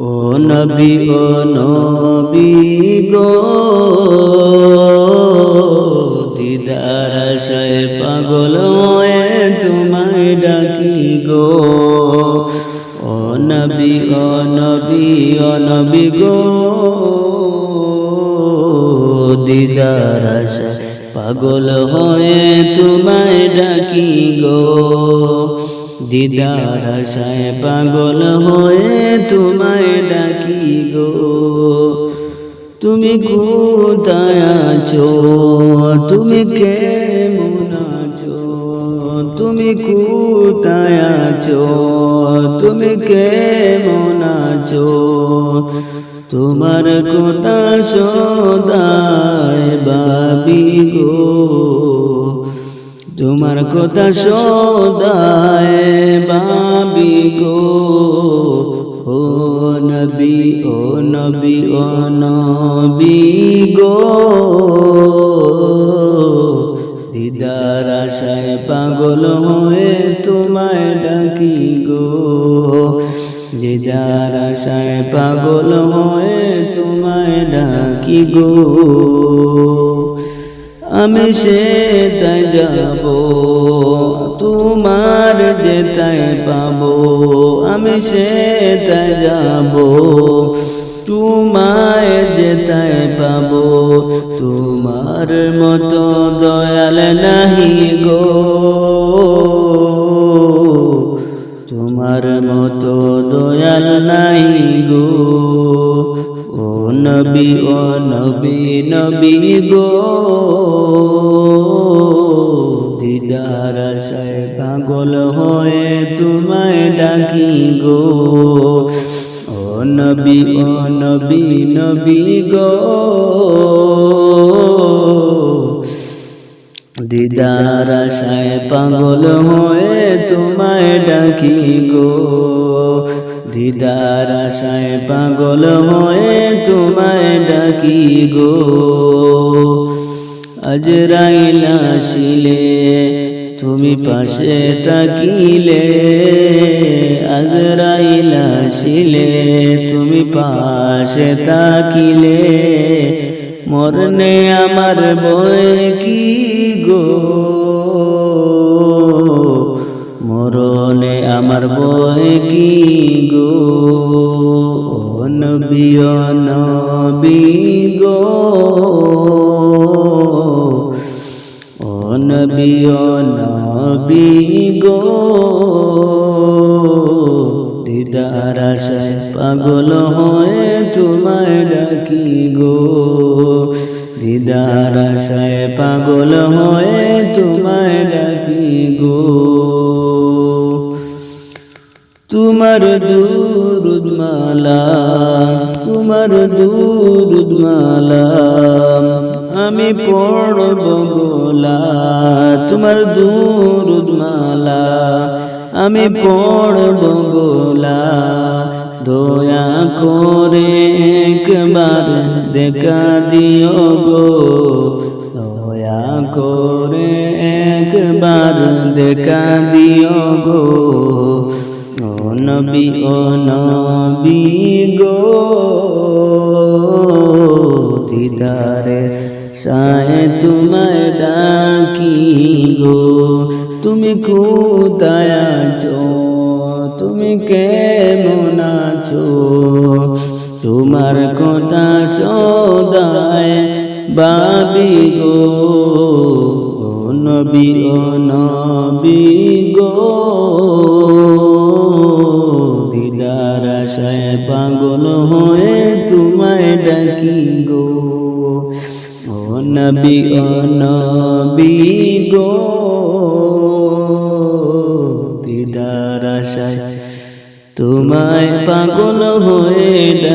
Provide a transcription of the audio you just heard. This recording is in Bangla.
ও নবী গো দিদার আশায় পাগল হয়ে তোমায় ডাকি গো। ও নবী গো দিদার আশায় পাগল হয়ে তোমায় ডাকি গো। দিদার আশায় পাগল হয়ে তোমায় ডাকি গো। তুমি কোথায় আছো, তুমি কেমন আছো, তুমি কোথায় আছো, তুমি কেমন আছো, তোমার কথা সদায় ভাবি গো। তোমার কথা সদায় ভাবি গো। ও নবী গো দিদার আশায় পাগল হয়ে তোমায় ডাকি গো। দিদার আশায় পাগল হয়ে তোমায় ডাকি গো। আমি সেটাই যাব তোমার যেটাই পাবো, আমি সেটাই যাব তোমায় যেটাই পাবো। তোমার মতো দয়াল নাহি গো, তোমার মতো দয়াল নাই গো। ও নবী গো দিদার আশায় পাগল হয়ে তোমায় ডাকি গো। ও নবী গো দিদার আশায় পাগল হয়ে তোমায় ডাকি গো। দিদার আশায় পাগল হয়ে তোমায় ডাকি গো। আজরাইল আসিলে তুমি পাশে থাকিলে, আজরাইল আসিলে তুমি পাশে থাকিলে, মরণে আমার বয় কি গো, মরণে আমার বয় কি গো। ও নবী গো, ও নবী গো দিদার আশায় পাগল হয়ে তোমায় ডাকি গো। দিদার আশায় পাগল হয়ে তোমায় ডাকি গো। তোমার দুরুদ মালা, তোমার দুরুদ মালা আমি পড়ব গোলা। তোমার দুরুদ মালা আমি পড়ব গোলা। দয়া করে একবার দেখা দিও গো, দয়া করে একবার দেখা দিও গো। ও নবী গো দিদারে আশায় তোমায় ডাকি গো। তুমি কোথায় আছো, তুমি কেমন আছো, তোমার কথা সদায় ভাবি গো। ও নবী গো দিদার আশায় পাগল হয়ে তোমায় ডাকি গো। ও নবী গো দিদার আশায় তোমায় পাগল হয়ে